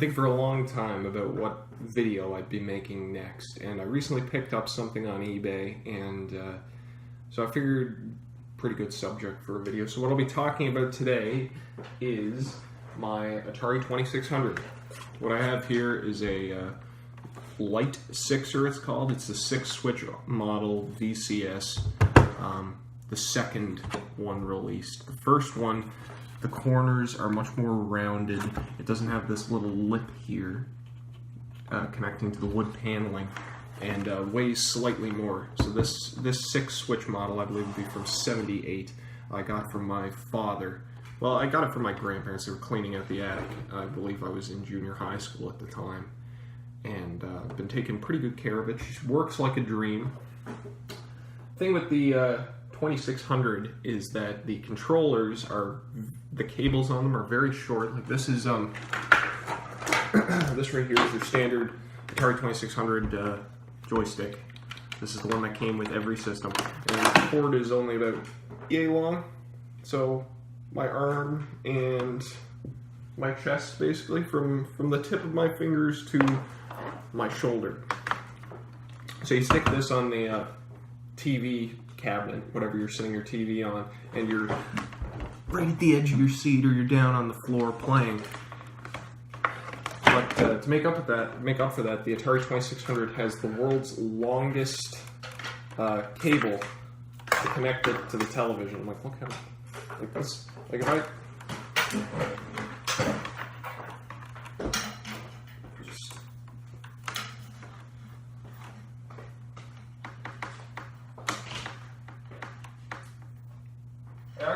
thinking for a long time about what video I'd be making next, and I recently picked up something on eBay, and so I figured pretty good subject for a video. So what I'll be talking about today is my Atari 2600. What I have here is a Light Sixer, it's called. It's the 6-switch model VCS, the second one released. The first one, the corners are much more rounded. It doesn't have this little lip here connecting to the wood paneling, and weighs slightly more. So this 6-switch model, I believe, would be from '78. I got it from my father. Well, I got it from my grandparents. They were cleaning out the attic. I believe I was in junior high school at the time, and I've been taking pretty good care of it. She works like a dream. Thing with the 2600 is that the controllers the cables on them are very short. Like this is this right here is your standard Atari 2600 joystick. This is the one that came with every system, and the cord is only about yay long. So my arm and my chest, basically, from the tip of my fingers to my shoulder. So you stick this on the TV cabinet, whatever you're sitting your TV on, and you're right at the edge of your seat, or you're down on the floor playing. But to make up for that, the Atari 2600 has the world's longest cable to connect it to the television. Like, look at it. Like this. Like if I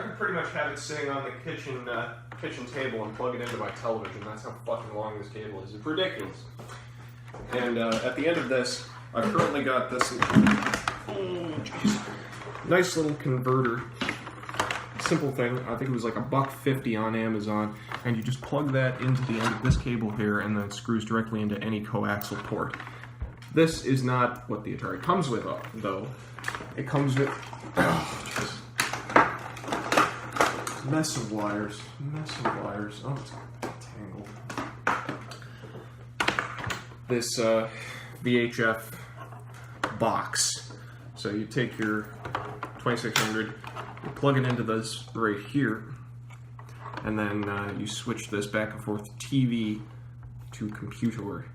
could pretty much have it sitting on the kitchen table and plug it into my television. That's how fucking long this cable is. It's ridiculous. And at the end of this, I've currently got this nice little converter. Simple thing. I think it was like $1.50 on Amazon, and you just plug that into the end of this cable here, and then it screws directly into any coaxial port. This is not what the Atari comes with, though. It comes with mess of wires. Oh, it's tangled. This VHF box. So you take your 2600. You plug it into this right here, and then you switch this back and forth TV to computer.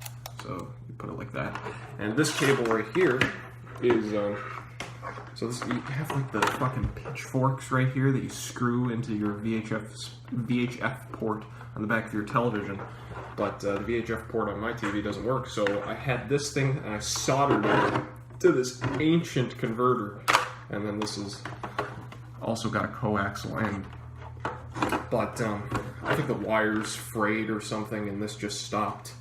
So you put it like that. And this cable right here is so this, you have like the fucking pitchforks right here that you screw into your VHF port on the back of your television. But the VHF port on my TV doesn't work, so I had this thing and I soldered it to this ancient converter, and then this is also got a coaxial end, but I think the wire's frayed or something, and this just stopped.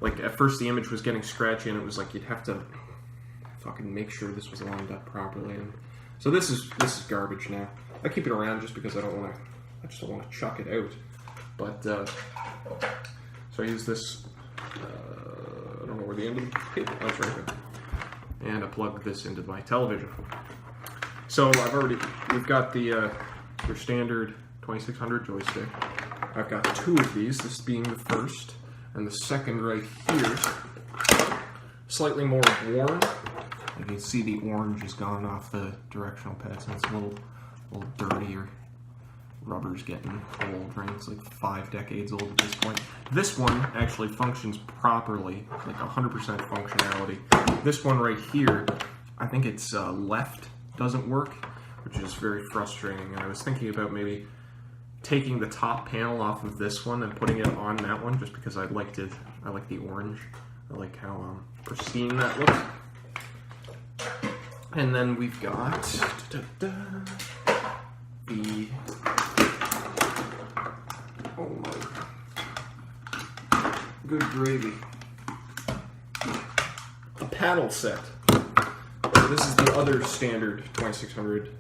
Like, at first the image was getting scratchy, and it was like you'd have to fucking make sure this was lined up properly. And so this is garbage now. I keep it around just because I just don't want to chuck it out. But so I use this. I don't know where the end of the cable. Oh, it's right here. And I plug this into my television. So we've got the your standard 2600 joystick. I've got two of these, this being the first, and the second right here, slightly more worn. You can see the orange has gone off the directional pad, so it's a little dirty, or rubber's getting old, right? It's like 5 decades old at this point. This one actually functions properly, like 100% functionality. This one right here, I think it's left doesn't work, which is very frustrating. And I was thinking about maybe taking the top panel off of this one and putting it on that one, just because I like the orange. I like how pristine that looks. And then we've got the oh my good gravy, a paddle set. So this is the other standard 2600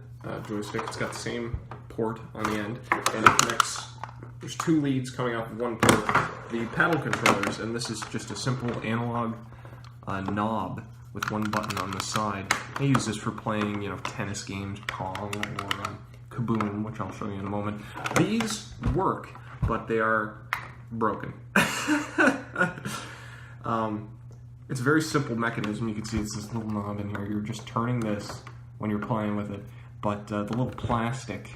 joystick. It's got the same port on the end, and it connects. There's 2 leads coming off of one port. The paddle controllers, and this is just a simple analog knob with one button on the side. I use this for playing, tennis games, Pong, or Kaboom, which I'll show you in a moment. These work, but they are broken. It's a very simple mechanism. You can see it's this little knob in here. You're just turning this when you're playing with it, but the little plastic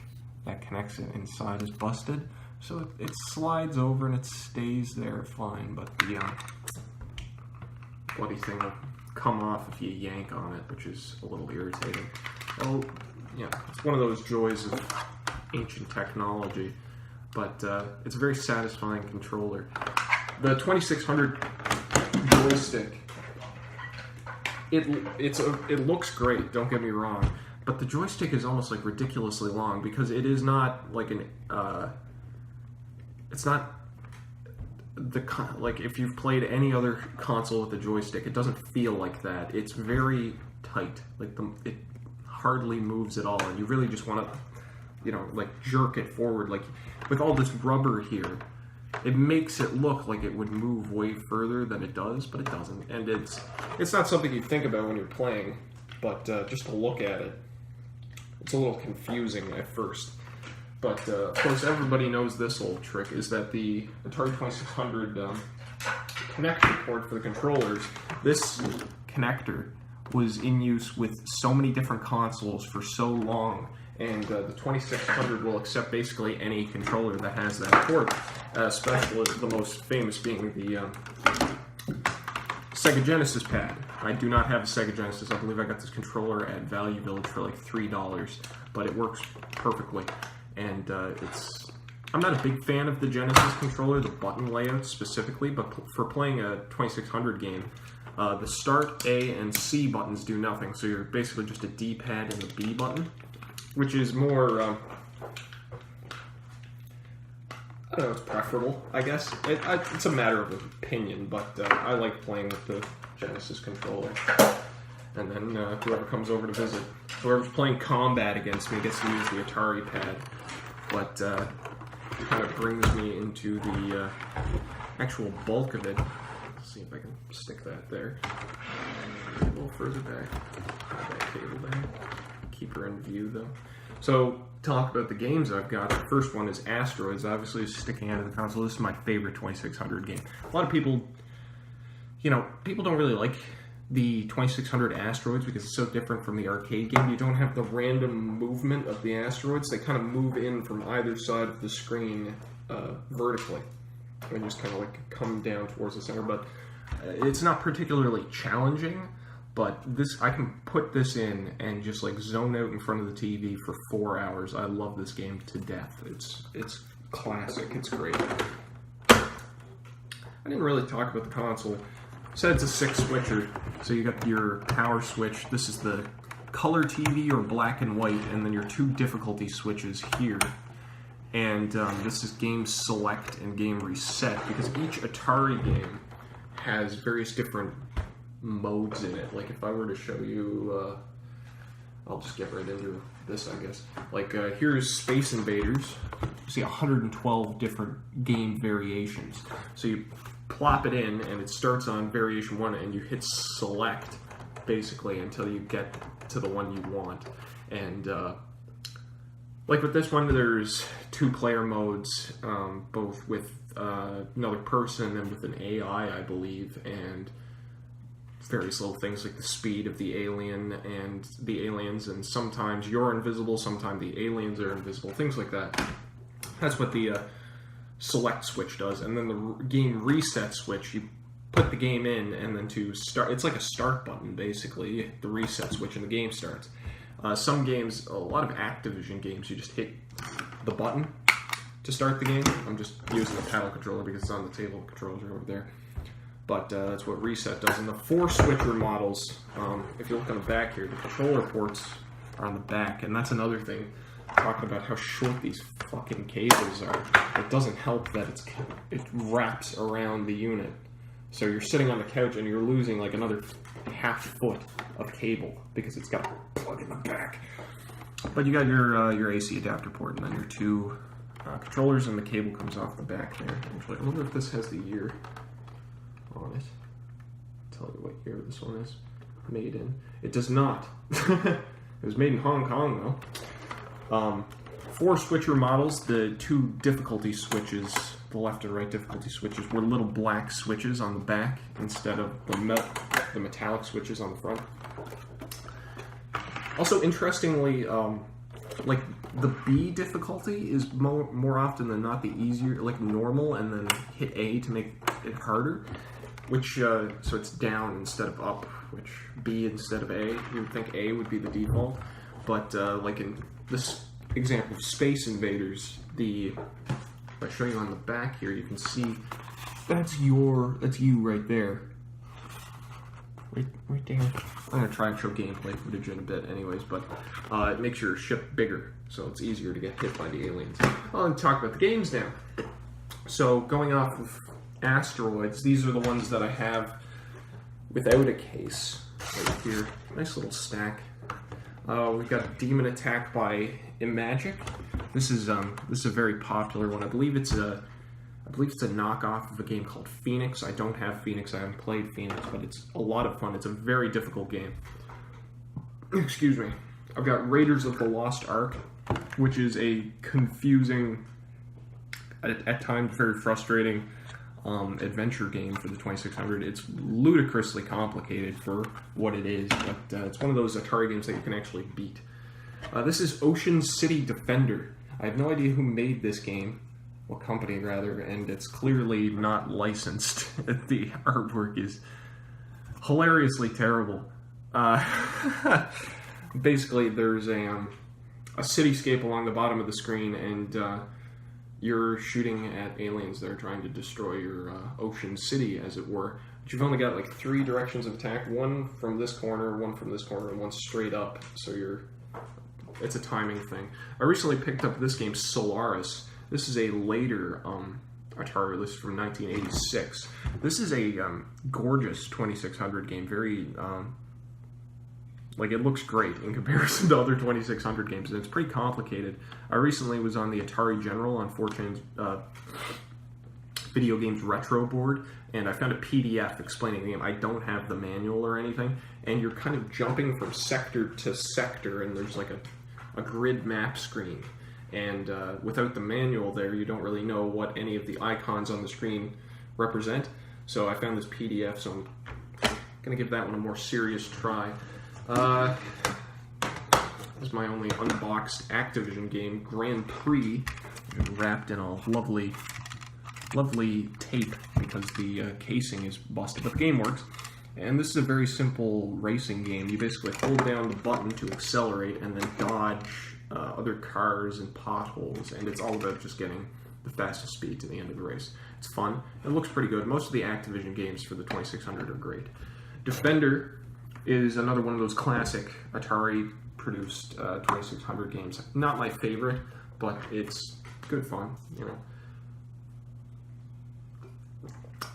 that connects it inside is busted, so it slides over and it stays there fine, but the bloody thing will come off if you yank on it, which is a little irritating. Well, yeah, it's one of those joys of ancient technology, but it's a very satisfying controller. The 2600 joystick, it looks great, don't get me wrong, but the joystick is almost like ridiculously long because it is not like it's not like if you've played any other console with a joystick, it doesn't feel like that. It's very tight, like it hardly moves at all, and you really just want to, you know, like jerk it forward. Like with all this rubber here, it makes it look like it would move way further than it does, but it doesn't. And it's not something you think about when you're playing, but just to look at it, it's a little confusing at first. But of course, everybody knows this old trick, is that the Atari 2600 connection port for the controllers, this connector was in use with so many different consoles for so long, and the 2600 will accept basically any controller that has that port, especially the most famous being the Sega Genesis pad. I do not have a Sega Genesis. I believe I got this controller at Value Village for like $3, but it works perfectly. And I'm not a big fan of the Genesis controller, the button layout specifically, but for playing a 2600 game, the start A and C buttons do nothing, so you're basically just a D-pad and the B button, which is more, I don't know, it's preferable, I guess. It's a matter of opinion, but I like playing with the Genesis controller. And then whoever comes over to visit, whoever's playing combat against me gets to use the Atari pad. But kind of brings me into the actual bulk of it. Let's see if I can stick that there. A little further back. Have that cable there. Keep her in view though. So, talk about the games I've got. The first one is Asteroids. Obviously, it's sticking out of the console. This is my favorite 2600 game. A lot of people, you know, people don't really like the 2600 asteroids because it's so different from the arcade game. You don't have the random movement of the asteroids. They kind of move in from either side of the screen vertically and just kind of like come down towards the center. But it's not particularly challenging, but this, I can put this in and just like zone out in front of the TV for 4 hours. I love this game to death. It's classic. It's great. I didn't really talk about the console. So it's a 6-switcher, so you got your power switch. This is the color TV or black and white, and then your 2 difficulty switches here. And this is game select and game reset, because each Atari game has various different modes in it. Like if I were to show you, I'll just get right into this, I guess. Like here's Space Invaders. You see 112 different game variations. So you plop it in, and it starts on variation 1, and you hit select, basically, until you get to the one you want. And, like with this one, there's 2 player modes, both with another person and with an AI, I believe, and various little things like the speed of the alien and the aliens, and sometimes you're invisible, sometimes the aliens are invisible, things like that. That's what the select switch does. And then the game reset switch, you put the game in, and then to start, it's like a start button basically, the reset switch, and the game starts. Some games, a lot of Activision games, you just hit the button to start the game. I'm just using the paddle controller because it's on the table, the controllers are over there. But that's what reset does. And the 4-switcher models, if you look on the back here, the controller ports are on the back, and that's another thing, talking about how short these fucking cables are. It doesn't help that it wraps around the unit. So you're sitting on the couch and you're losing like another ½ foot of cable because it's got a plug in the back. But you got your AC adapter port, and then your 2 controllers, and the cable comes off the back there. Actually, I wonder if this has the year on it. I'll tell you what year this one is made in. It does not. It was made in Hong Kong though. 4 switcher models. The 2 difficulty switches, the left and right difficulty switches, were little black switches on the back instead of the metallic switches on the front. Also, interestingly, like the B difficulty is more often than not the easier, like normal, and then hit A to make it harder. Which so it's down instead of up, which B instead of A. You would think A would be the default, but like in this example of Space Invaders, if I show you on the back here, you can see that's you right there. Right there. I'm going to try and show gameplay footage in a bit anyways, but it makes your ship bigger, so it's easier to get hit by the aliens. I'll talk about the games now. So going off of Asteroids, these are the ones that I have without a case right here. Nice little stack. We've got Demon Attack by Imagic. This is a very popular one. I believe it's a knockoff of a game called Phoenix. I don't have Phoenix. I haven't played Phoenix, but it's a lot of fun. It's a very difficult game. Excuse me. I've got Raiders of the Lost Ark, which is a confusing, at times very frustrating adventure game for the 2600. It's ludicrously complicated for what it is, but it's one of those Atari games that you can actually beat. This is Ocean City Defender. I have no idea who made this game. Well, company rather, and it's clearly not licensed. The artwork is hilariously terrible. Basically, there's a cityscape along the bottom of the screen, and you're shooting at aliens that are trying to destroy your ocean city, as it were. But you've only got like 3 directions of attack: one from this corner, one from this corner, and one straight up. So it's a timing thing. I recently picked up this game, Solaris. This is a later Atari release from 1986. This is a gorgeous 2600 game. Very, like, it looks great in comparison to other 2600 games, and it's pretty complicated. I recently was on the Atari General on 4chan's video games retro board, and I found a PDF explaining the game. I don't have the manual or anything, and you're kind of jumping from sector to sector, and there's like a grid map screen. And without the manual there, you don't really know what any of the icons on the screen represent. So I found this PDF, so I'm going to give that one a more serious try. This is my only unboxed Activision game, Grand Prix, wrapped in a lovely tape because the casing is busted, but the game works. And this is a very simple racing game. You basically hold down the button to accelerate and then dodge other cars and potholes, and it's all about just getting the fastest speed to the end of the race. It's fun. It looks pretty good. Most of the Activision games for the 2600 are great. Defender is another one of those classic Atari-produced 2600 games. Not my favorite, but it's good fun, you know.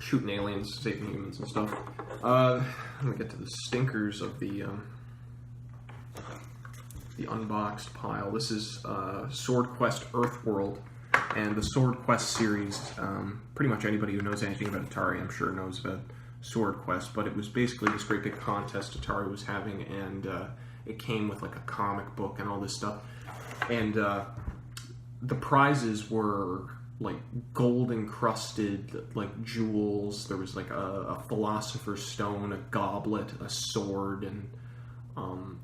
Shooting aliens, saving humans and stuff. I'm gonna get to the stinkers of the unboxed pile. This is Sword Quest Earthworld, and the Sword Quest series. Pretty much anybody who knows anything about Atari, I'm sure, knows about Sword Quest. But it was basically this great big contest Atari was having, and it came with like a comic book and all this stuff. And the prizes were like gold encrusted like jewels. There was like a philosopher's stone, a goblet, a sword, and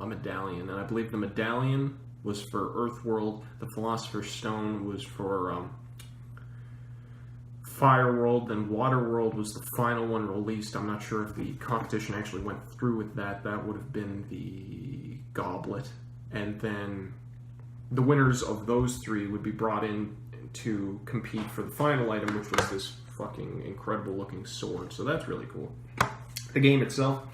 a medallion. And I believe the medallion was for Earthworld. The philosopher's stone was for Fireworld. Then Waterworld was the final one released. I'm not sure if the competition actually went through with that. That would have been the goblet. And then the winners of those 3 would be brought in to compete for the final item, which was this fucking incredible looking sword. So that's really cool. The game itself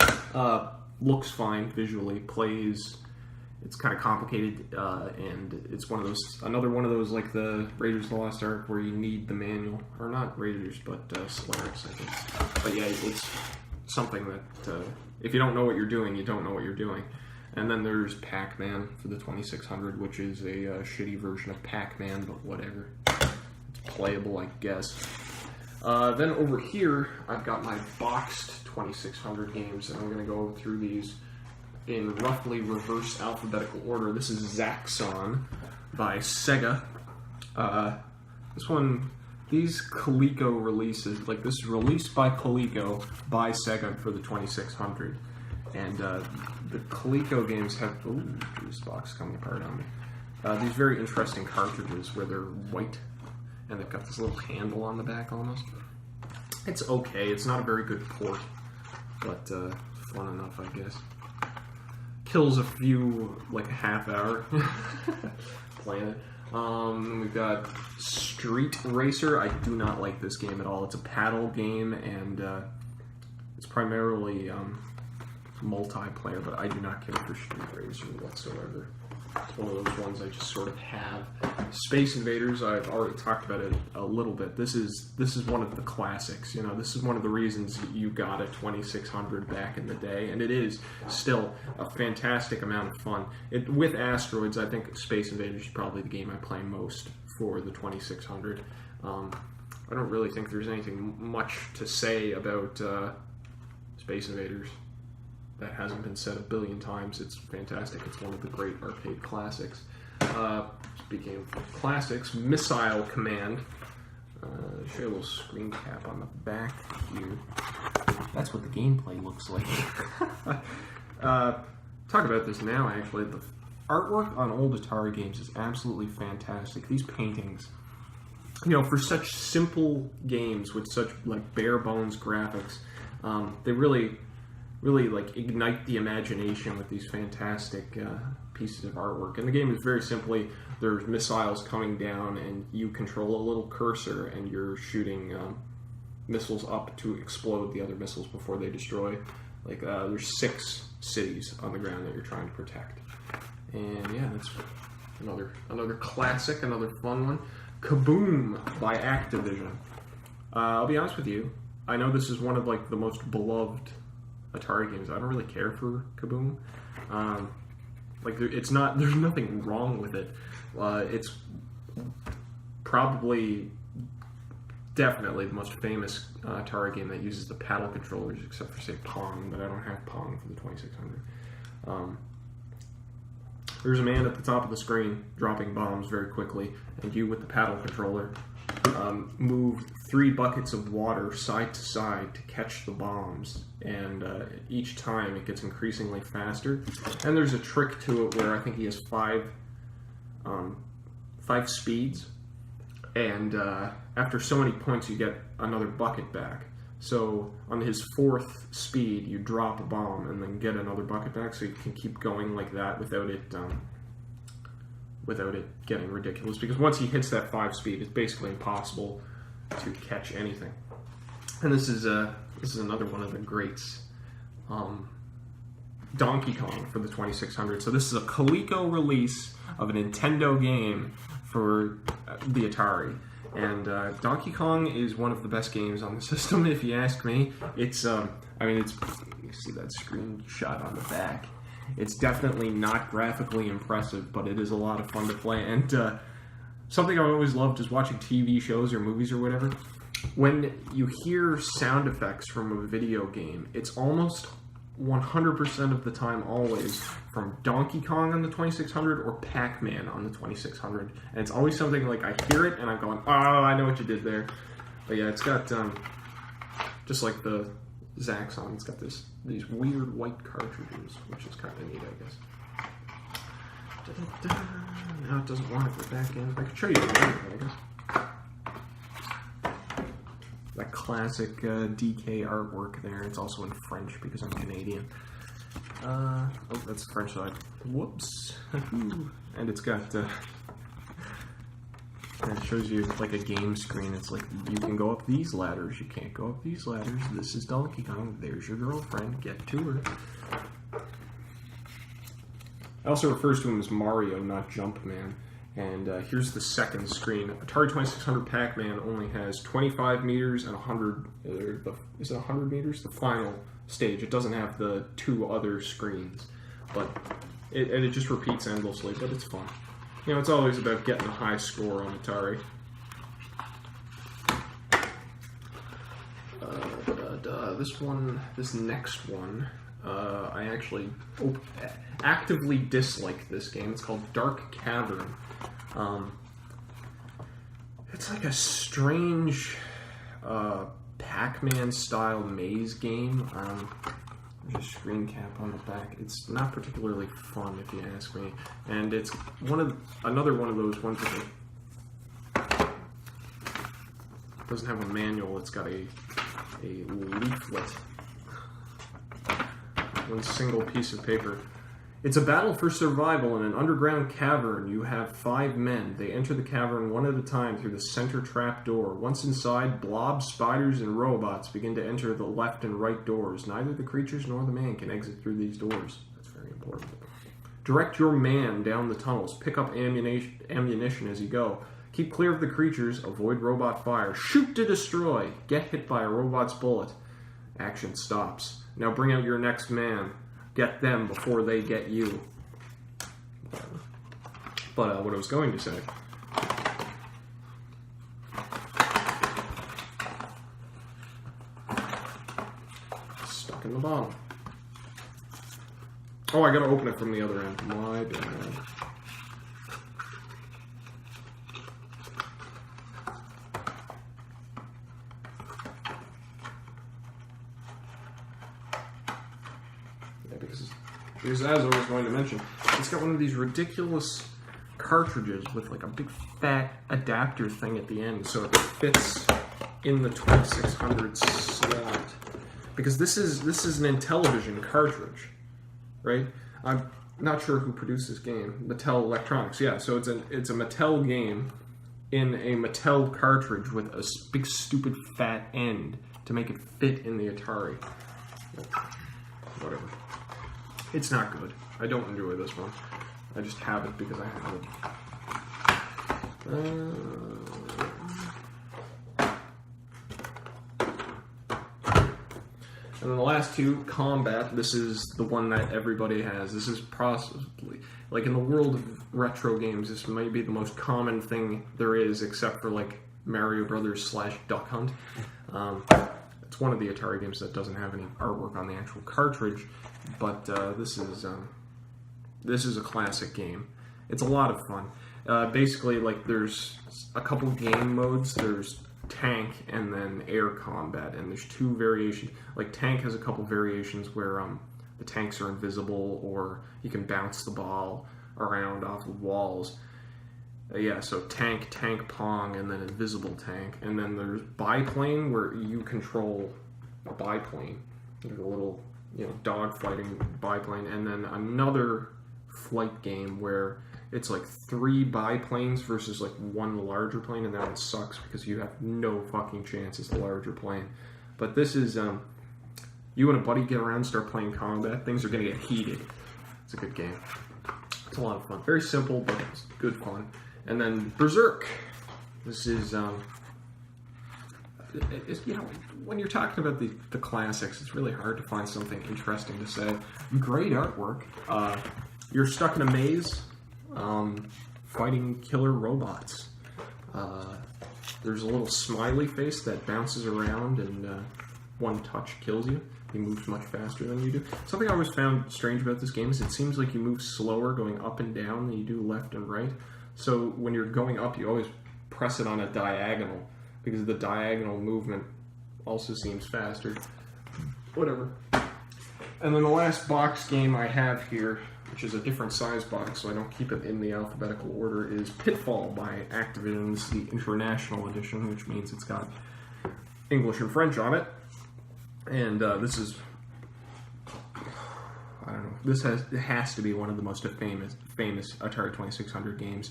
looks fine visually, plays, it's kind of complicated, and it's another one of those like the Raiders of the Lost Ark where you need the manual, or not Raiders, but Solaris, I think. But yeah, it's something that if you don't know what you're doing, you don't know what you're doing. And then there's Pac-Man for the 2600, which is a shitty version of Pac-Man, but whatever. It's playable, I guess. Then over here, I've got my boxed 2600 games, and I'm going to go through these in roughly reverse alphabetical order. This is Zaxxon, by Sega. This one, these Coleco releases, like this is released by Coleco by Sega for the 2600. And the Coleco games have, ooh, this box coming apart on me. These very interesting cartridges where they're white and they've got this little handle on the back almost. It's okay, it's not a very good port, but fun enough, I guess. Kills a few, like a half hour playing it. We've got Street Racer. I do not like this game at all. It's a paddle game, and it's primarily multiplayer, but I do not care for Street Racer whatsoever. It's one of those ones I just sort of have. Space Invaders, I've already talked about it a little bit. This is one of the classics. You know, this is one of the reasons you got a 2600 back in the day, and it is still a fantastic amount of fun. With Asteroids, I think Space Invaders is probably the game I play most for the 2600. I don't really think there's anything much to say about Space Invaders that hasn't been said a billion times. It's fantastic. It's one of the great arcade classics. Speaking of classics, Missile Command. Show you a little screen cap on the back here. That's what the gameplay looks like. Talk about this now, actually. The artwork on old Atari games is absolutely fantastic. These paintings, you know, for such simple games with such like bare bones graphics, they really like ignite the imagination with these fantastic pieces of artwork. And the game is very simply, there's missiles coming down and you control a little cursor and you're shooting missiles up to explode the other missiles before they destroy. Like there's 6 cities on the ground that you're trying to protect. And yeah, that's another classic, another fun one. Kaboom by Activision. I'll be honest with you, I know this is one of like the most beloved Atari games. I don't really care for Kaboom. Like there's nothing wrong with it. It's definitely the most famous Atari game that uses the paddle controllers, except for say Pong, but I don't have Pong for the 2600. There's a man at the top of the screen dropping bombs very quickly, and you with the paddle controller move 3 buckets of water side to side to catch the bombs, and each time it gets increasingly faster. And there's a trick to it where I think he has 5 speeds, and after so many points you get another bucket back. So on his 4th speed you drop a bomb and then get another bucket back, so you can keep going like that without it getting ridiculous, because once he hits that 5 speed, it's basically impossible to catch anything. And this is another one of the greats, Donkey Kong for the 2600. So this is a Coleco release of a Nintendo game for the Atari, and Donkey Kong is one of the best games on the system, if you ask me. It's I mean, it's, you see that screenshot on the back. It's definitely not graphically impressive, but it is a lot of fun to play. And something I've always loved is watching TV shows or movies or whatever. When you hear sound effects from a video game, it's almost 100% of the time always from Donkey Kong on the 2600 or Pac-Man on the 2600. And it's always something like I hear it and I'm going, oh, I know what you did there. But yeah, it's got, just like the Zaxxon, it's got these weird white cartridges, which is kind of neat, I guess. Now it doesn't want it for back end. I could show you the back end, I guess. That classic DK artwork there. It's also in French because I'm Canadian. Oh, that's the French side. Whoops. And it's got, and it shows you like a game screen. It's like, you can go up these ladders, you can't go up these ladders. This is Donkey Kong. There's your girlfriend. Get to her. It also refers to him as Mario, not Jumpman. And here's the second screen. Atari 2600 Pac-Man only has 25 meters and 100. Is it 100 meters? The final stage. It doesn't have the 2 other screens, but it just repeats endlessly. But it's fun. You know, it's always about getting a high score on Atari. This next one, I actually actively dislike this game. It's called Dark Cavern. It's like a strange Pac-Man style maze game. There's a screen cap on the back. It's not particularly fun, if you ask me. And it's another one of those ones that doesn't have a manual. It's got a leaflet, one single piece of paper. It's a battle for survival in an underground cavern. You have 5 men. They enter the cavern one at a time through the center trap door. Once inside, blobs, spiders, and robots begin to enter the left and right doors. Neither the creatures nor the man can exit through these doors. That's very important. Direct your man down the tunnels. Pick up ammunition as you go. Keep clear of the creatures. Avoid robot fire. Shoot to destroy. Get hit by a robot's bullet. Action stops. Now bring out your next man. Get them before they get you. But what I was going to say. Stuck in the bottom. Oh, I gotta open it from the other end. My bad. Because as I was going to mention, it's got one of these ridiculous cartridges with like a big fat adapter thing at the end, so it fits in the 2600 slot. Because this is an Intellivision cartridge, right? I'm not sure who produced this game. Mattel Electronics, yeah. So it's a Mattel game in a Mattel cartridge with a big stupid fat end to make it fit in the Atari. Whatever. It's not good. I don't enjoy this one. I just have it because I have it. And then the last two, Combat. This is the one that everybody has. This is possibly, like in the world of retro games, this might be the most common thing there is, except for like Mario Brothers / Duck Hunt. It's one of the Atari games that doesn't have any artwork on the actual cartridge, but this is a classic game. It's a lot of fun. Basically, like there's a couple game modes. There's tank and then air combat, and there's 2 variations. Like tank has a couple variations where the tanks are invisible, or you can bounce the ball around off of walls. Yeah, so tank, pong, and then invisible tank. And then there's biplane, where you control a biplane. There's a little, dog-fighting biplane. And then another flight game where it's like 3 biplanes versus like 1 larger plane, and that one sucks because you have no fucking chance as the larger plane. But this is, you and a buddy get around and start playing combat, things are going to get heated. It's a good game. It's a lot of fun. Very simple, but it's good fun. And then Berserk. This is, when you're talking about the classics, it's really hard to find something interesting to say. Great artwork. You're stuck in a maze, fighting killer robots. There's a little smiley face that bounces around, and one touch kills you. He moves much faster than you do. Something I always found strange about this game is it seems like you move slower going up and down than you do left and right. So when you're going up, you always press it on a diagonal, because the diagonal movement also seems faster. Whatever. And then the last box game I have here, which is a different size box, so I don't keep it in the alphabetical order, is Pitfall by Activision's the International Edition, which means it's got English and French on it. And this is, I don't know, it has to be one of the most famous Atari 2600 games.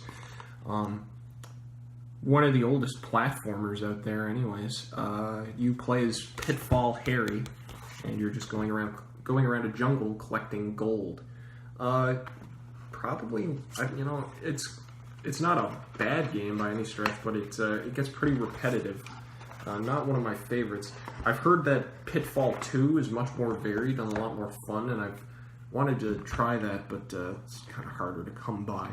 One of the oldest platformers out there anyways. You play as Pitfall Harry, and you're just going around a jungle collecting gold. Probably, it's not a bad game by any stretch, but it gets pretty repetitive. Not one of my favorites. I've heard that Pitfall 2 is much more varied and a lot more fun, and I've wanted to try that, but it's kind of harder to come by.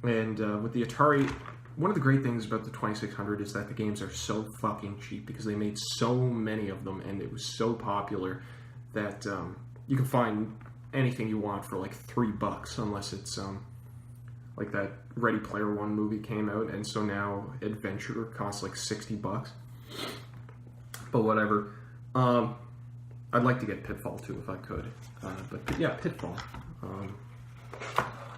And with the Atari, one of the great things about the 2600 is that the games are so fucking cheap, because they made so many of them, and it was so popular that you can find anything you want for like $3, unless it's like that Ready Player One movie came out, and so now Adventure costs like $60. But whatever. I'd like to get Pitfall too if I could. But yeah, Pitfall.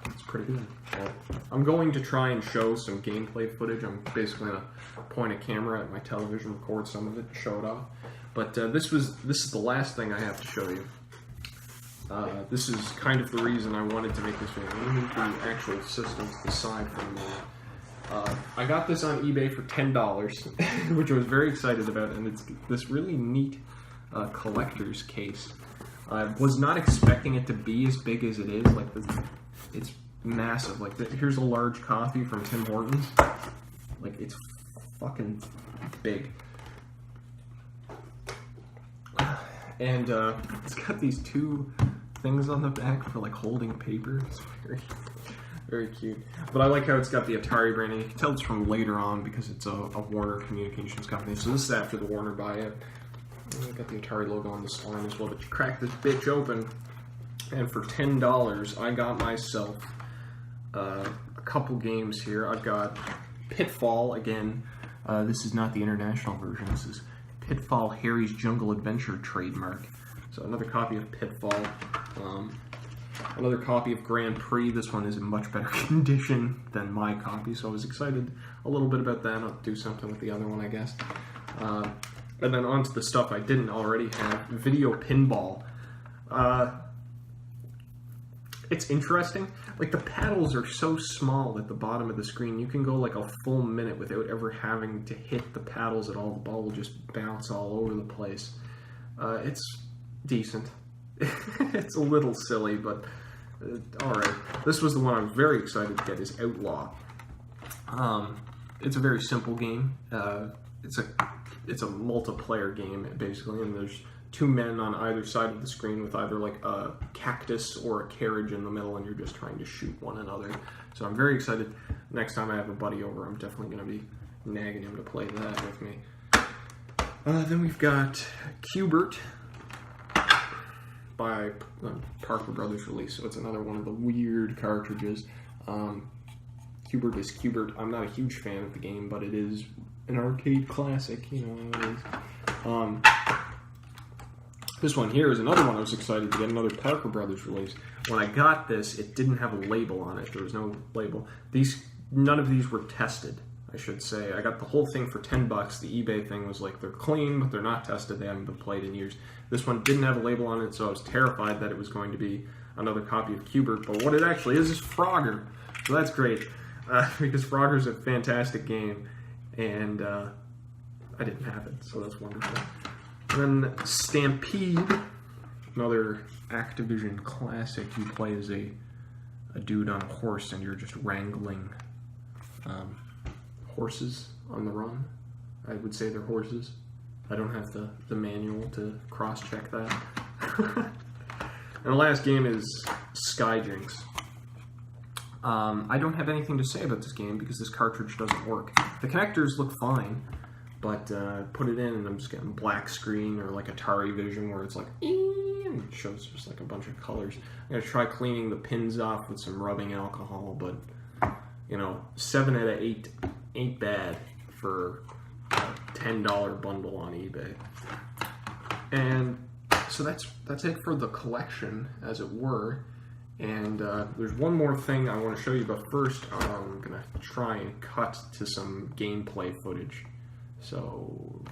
It's pretty good. Well, I'm going to try and show some gameplay footage. I'm basically going to point a camera at my television, record some of it, show it off. But this is the last thing I have to show you. This is kind of the reason I wanted to make this video. I'm going to move the actual system to the side for a minute. I got this on eBay for $10, which I was very excited about, and it's this really neat collector's case. I was not expecting it to be as big as it is. Like, it's massive. Like, here's a large coffee from Tim Hortons. Like, it's fucking big. And it's got these two things on the back for like holding paper. It's very, very cute. But I like how it's got the Atari branding. You can tell it's from later on because it's a Warner Communications company. So this is after the Warner buyout. And got the Atari logo on the spine as well. But you crack this bitch open, and for $10, I got myself a couple games here. I've got Pitfall again. This is not the international version. This is Pitfall Harry's Jungle Adventure trademark. So another copy of Pitfall. Another copy of Grand Prix. This one is in much better condition than my copy, so I was excited a little bit about that. I'll do something with the other one, I guess. And then on to the stuff I didn't already have. Video Pinball. It's interesting. Like, the paddles are so small at the bottom of the screen, you can go like a full minute without ever having to hit the paddles at all. The ball will just bounce all over the place. It's decent. It's a little silly, but alright. This was the one I was very excited to get, is Outlaw. It's a very simple game. It's a multiplayer game, basically, and there's two men on either side of the screen with either like a cactus or a carriage in the middle, and you're just trying to shoot one another. So I'm very excited. Next time I have a buddy over, I'm definitely going to be nagging him to play that with me. Then we've got Q*bert by Parker Brothers release, so it's another one of the weird cartridges. Q*bert is Q*bert. I'm not a huge fan of the game, but it is an arcade classic, you know how it is. This one here is another one I was excited to get, another Parker Brothers release. When I got this, it didn't have a label on it. There was no label. None of these were tested, I should say. I got the whole thing for $10. The eBay thing was like, they're clean, but they're not tested. They haven't been played in years. This one didn't have a label on it, so I was terrified that it was going to be another copy of Q*bert. But what it actually is Frogger. So that's great, because Frogger's a fantastic game. And I didn't have it, so that's wonderful. And then Stampede, another Activision classic. You play as a dude on a horse, and you're just wrangling horses on the run. I would say they're horses. I don't have the manual to cross-check that. And the last game is Skyjinx. I don't have anything to say about this game because this cartridge doesn't work. The connectors look fine, but put it in and I'm just getting black screen or like Atari Vision where it's like, and it shows just like a bunch of colors. I'm going to try cleaning the pins off with some rubbing alcohol, but, you know, 7 out of 8 ain't bad for a $10 bundle on eBay. And so that's it for the collection, as it were. And there's one more thing I want to show you, but first I'm going to try and cut to some gameplay footage. So...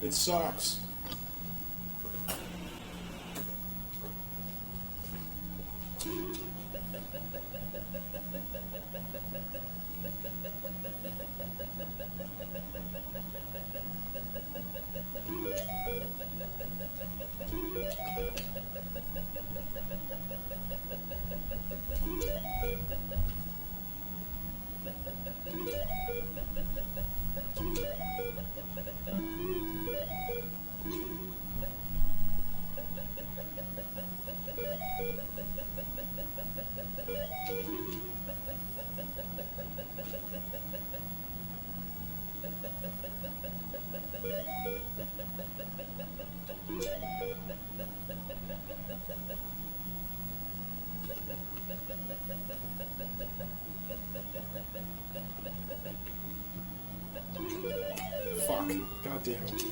It sucks. Fuck. God damn it.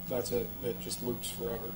That's it. It just loops forever.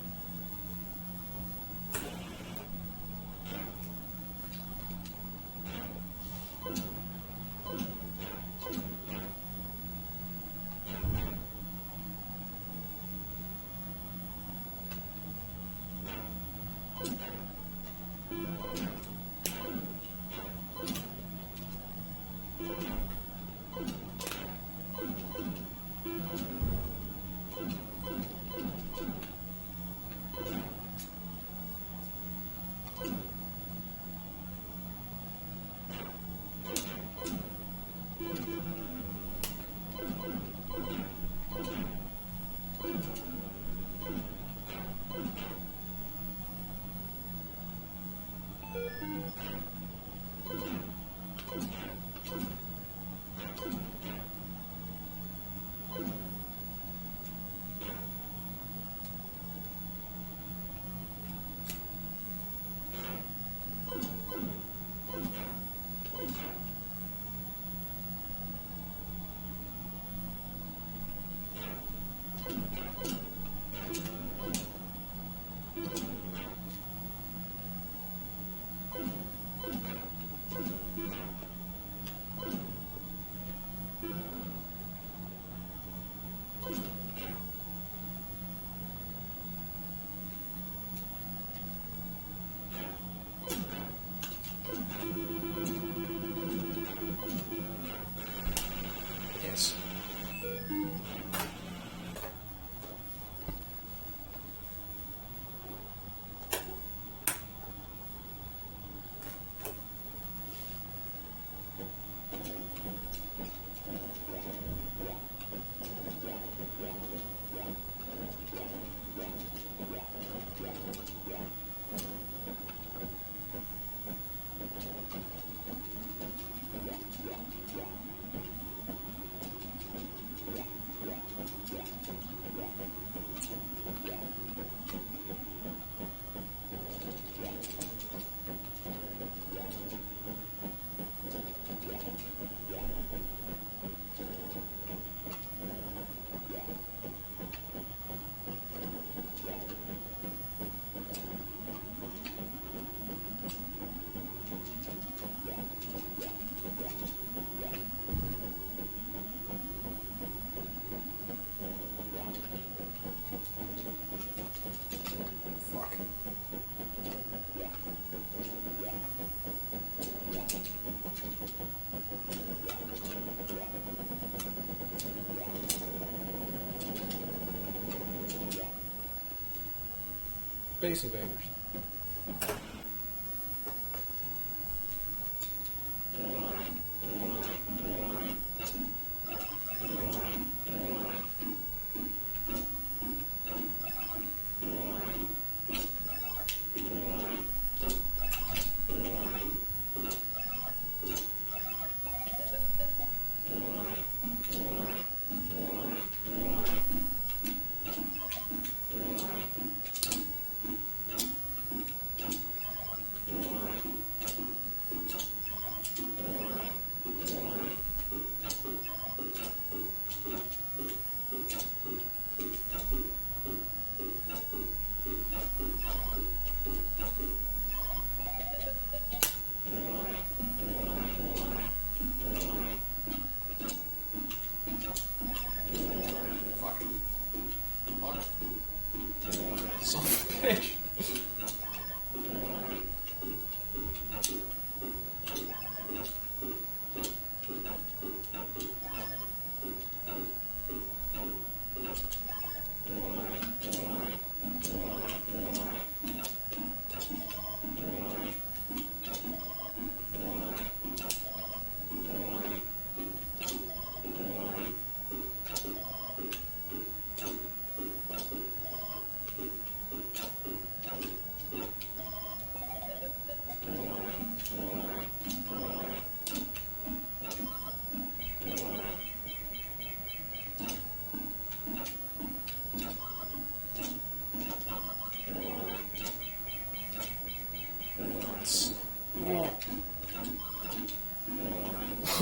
Yes. Space Invaders.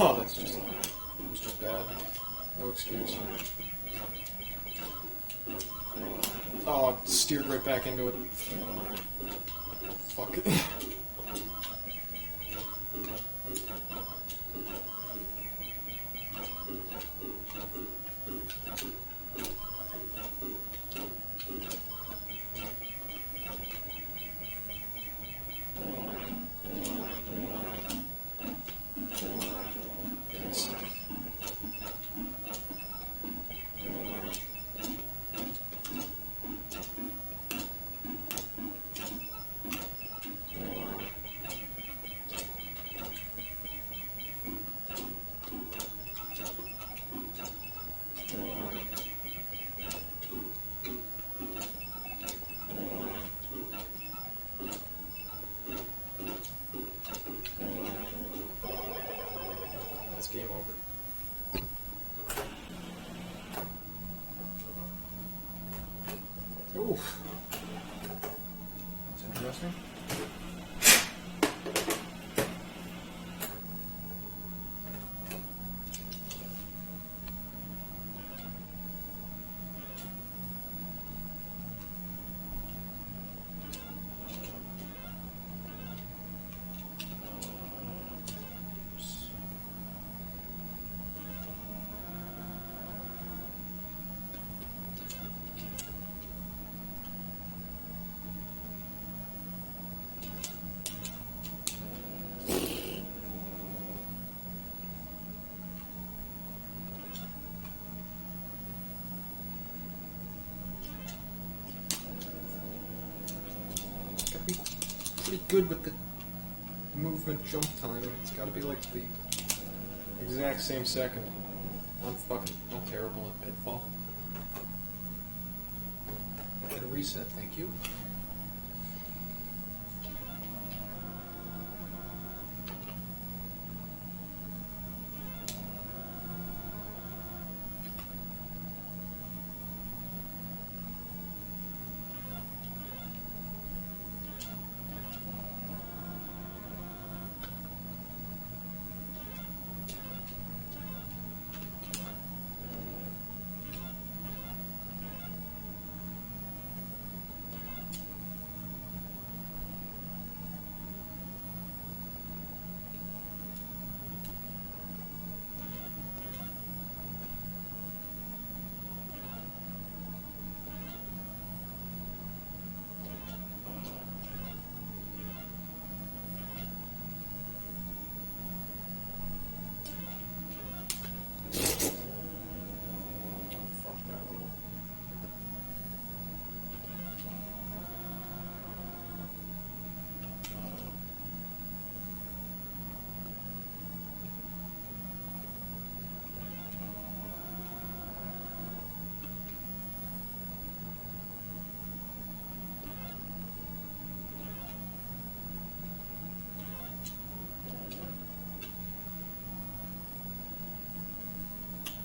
Oh, that's just bad. No excuse. Oh, I steered right back into it. Fuck it. That's game over. Ooh. That's interesting. Gotta be pretty good with the movement jump timing. It's gotta be like the exact same second. I'm terrible at Pitfall. Get a reset, thank you.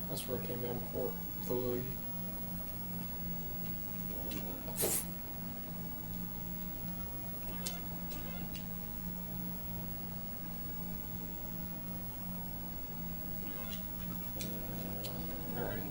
That's where it came down before. The Louis. Alright.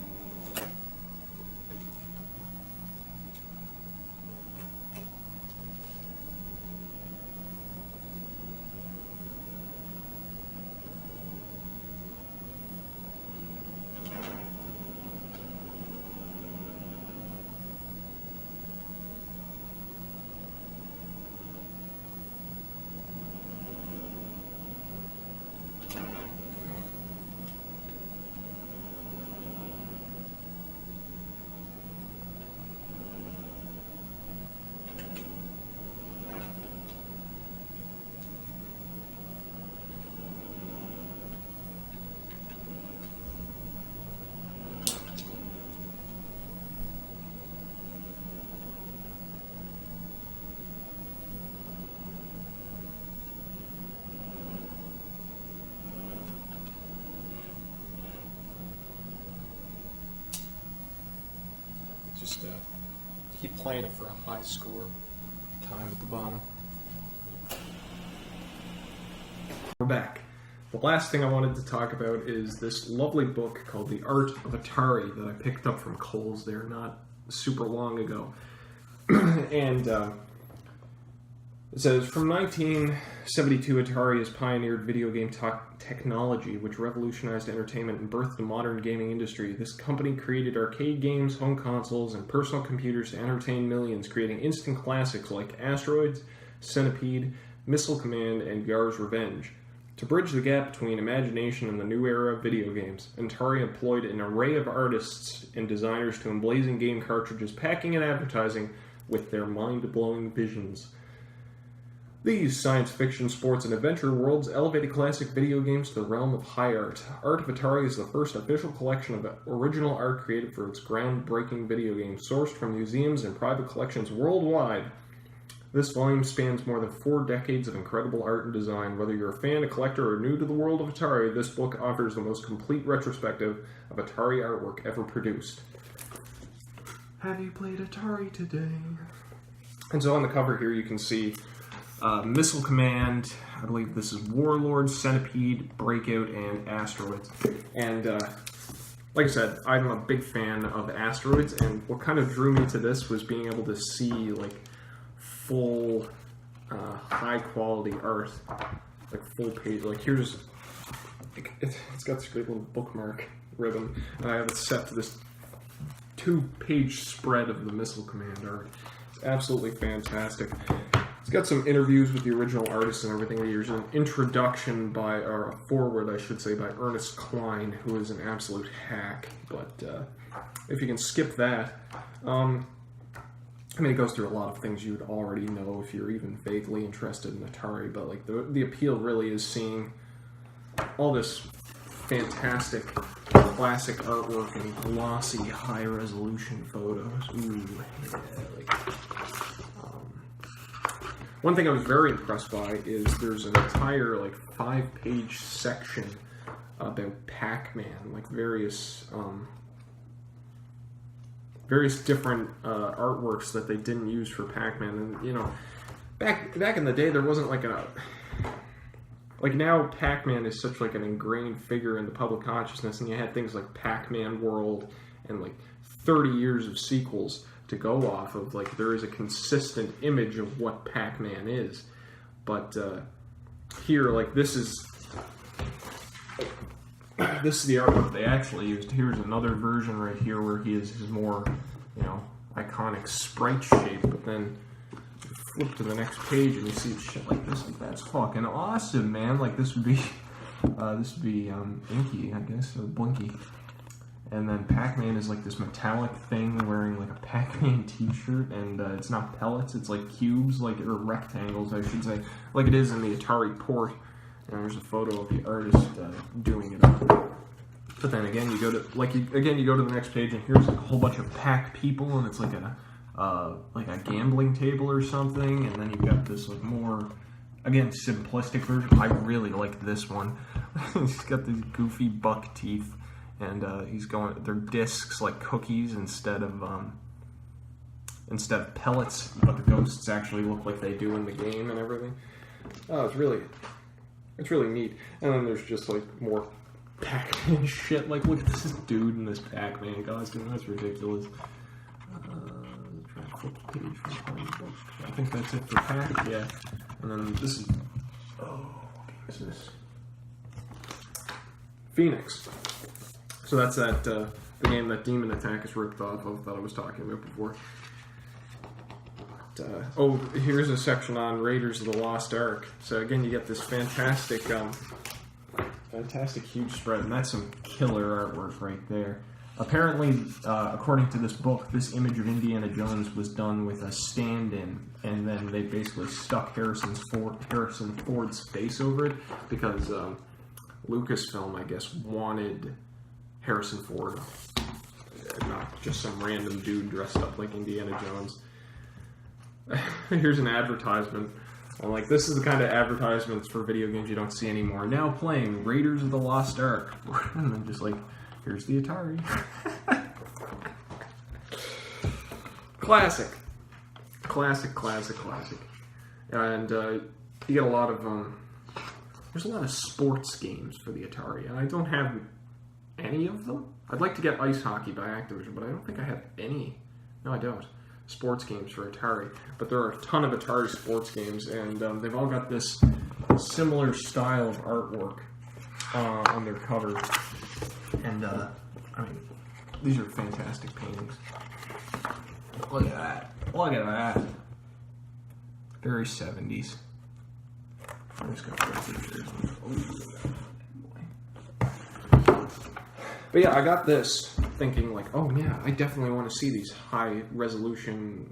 Just keep playing it for a high score. Time at the bottom. We're back. the last thing I wanted to talk about is this lovely book called The Art of Atari that I picked up from Kohl's there not super long ago. And it says, from 1972, Atari has pioneered video game technology, which revolutionized entertainment and birthed the modern gaming industry. This company created arcade games, home consoles, and personal computers to entertain millions, creating instant classics like Asteroids, Centipede, Missile Command, and Gar's Revenge. To bridge the gap between imagination and the new era of video games, Atari employed an array of artists and designers to emblazon game cartridges, packing and advertising with their mind-blowing visions. These science fiction, sports, and adventure worlds elevated classic video games to the realm of high art. Art of Atari is the first official collection of original art created for its groundbreaking video games, sourced from museums and private collections worldwide. This volume spans more than 4 decades of incredible art and design. Whether you're a fan, a collector, or new to the world of Atari, this book offers the most complete retrospective of Atari artwork ever produced. Have you played Atari today? And so on the cover here you can see Missile Command, I believe this is Warlord, Centipede, Breakout, and Asteroids. And like I said, I'm a big fan of Asteroids, and what kind of drew me to this was being able to see like full high quality art, like full page. Like here's, it's got this great little bookmark ribbon, and I have it set to this 2-page spread of the Missile Command art. It's absolutely fantastic. It's got some interviews with the original artists and everything. There's an introduction by, or a foreword, I should say, by Ernest Cline, who is an absolute hack. But if you can skip that, I mean, it goes through a lot of things you'd already know if you're even vaguely interested in Atari. But like the appeal really is seeing all this fantastic classic artwork and glossy, high-resolution photos. Ooh, yeah, like. One thing I was very impressed by is there's an entire, like, 5-page section about Pac-Man, like various different artworks that they didn't use for Pac-Man. And, you know, back in the day, there wasn't like a... Like, now Pac-Man is such, like, an ingrained figure in the public consciousness, and you had things like Pac-Man World and, like, 30 years of sequels to go off of. Like, there is a consistent image of what Pac-Man is. But here, like, this is the artwork they actually used. Here's another version right here where he is his more, you know, iconic sprite shape. But then you flip to the next page and you see shit like this. Like, that's fucking awesome, man. Like, this would be Inky, I guess, or Blinky. And then Pac-Man is like this metallic thing wearing like a Pac-Man t-shirt, and it's not pellets, it's like cubes, like, or rectangles, I should say, like it is in the Atari port. And there's a photo of the artist doing it up. But then again, you go to the next page, and here's like a whole bunch of Pac people, and it's like a gambling table or something. And then you've got this like more, again, simplistic version. I really like this one. He's got these goofy buck teeth. And they're discs like cookies instead of pellets, but the ghosts actually look like they do in the game and everything. Oh, it's really neat. And then there's just like more Pac-Man shit. Like, look at this dude in this Pac-Man costume. That's ridiculous. Try to flip the page from the book. I think that's it for Pac. Yeah. And then this is what is this? Phoenix. So that's the game that Demon Attack is ripped off of that I was talking about before. But, here's a section on Raiders of the Lost Ark. So again, you get this fantastic huge spread, and that's some killer artwork right there. Apparently, according to this book, this image of Indiana Jones was done with a stand-in, and then they basically stuck Harrison Ford's face over it because Lucasfilm, I guess, wanted Harrison Ford, not just some random dude dressed up like Indiana Jones. Here's an advertisement. I'm like, this is the kind of advertisements for video games you don't see anymore. Now playing Raiders of the Lost Ark. And then just like, here's the Atari. Classic. And you get a lot of there's a lot of sports games for the Atari, and I don't have any of them. I'd like to get Ice Hockey by Activision, but I don't think I have any. No, I don't. Sports games for Atari. But there are a ton of Atari sports games, and they've all got this similar style of artwork on their cover. And, I mean, these are fantastic paintings. Look at that. Look at that. Very 70s. I just got pictures. But yeah, I got this thinking like, oh yeah, I definitely want to see these high resolution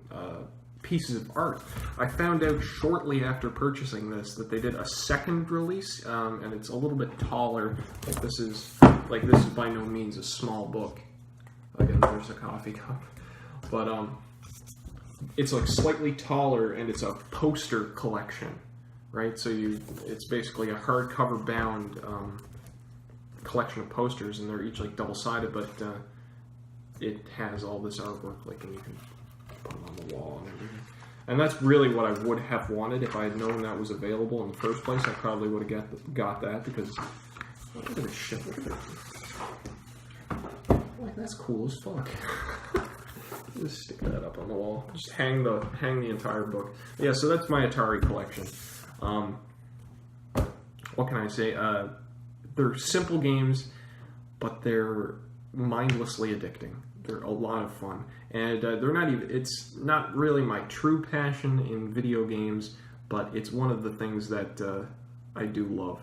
pieces of art. I found out shortly after purchasing this that they did a second release, and it's a little bit taller. This is by no means a small book. Again, there's a coffee cup, but it's like slightly taller, and it's a poster collection, right? So it's basically a hardcover bound collection of posters, and they're each like double-sided, but it has all this artwork, like, and you can put them on the wall and everything. And that's really what I would have wanted if I had known that was available in the first place. I probably would have got that, because look at this shit. Look at it. Like, that's cool as fuck. Just stick that up on the wall. Just hang the entire book. Yeah, so that's my Atari collection. What can I say? They're simple games, but they're mindlessly addicting. They're a lot of fun, and they're not even. It's not really my true passion in video games, but it's one of the things that I do love.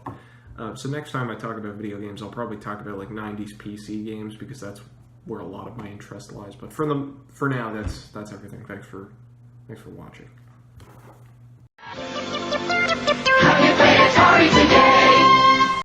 So next time I talk about video games, I'll probably talk about like 90s PC games, because that's where a lot of my interest lies. But for now, that's everything. Thanks for watching.